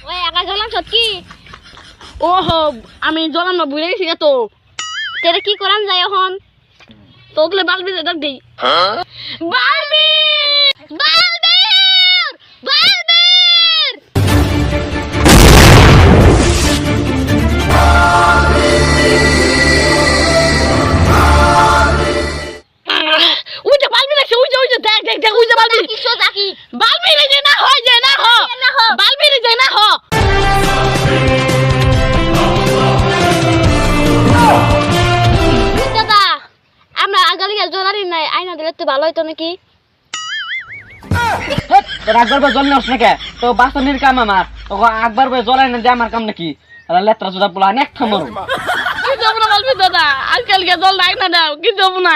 ওই একা জ্বলাম সত্যি ওহো আমি জ্বলাম না বুঝে গেছি তো তেরে কি করান যায় এখন তোগলে বালবি ডাক দেই বালবি বালবি বালবি ওই যে বালবি দেখছে ওই যে দেখ দেখ দেখ ওই যে বালবি কি সোজা কি বালবি রে যে না হয় যে না হ বালবি রে যে না হ দাদা আমরা আগালি জ্বলারি নাই আয়না দিলে তো ভালো হইতো নাকি তোর একবার বই জল নস নাকি তো বাসনের কাম আমার ওকে একবার বই জলাই না যে আমার কাম নাকি লেত্রা চোদা পোলা অনেক থামরু কি যাবো না বালবি দাদা আজকাল কে জল নাই না দাও কি যাবো না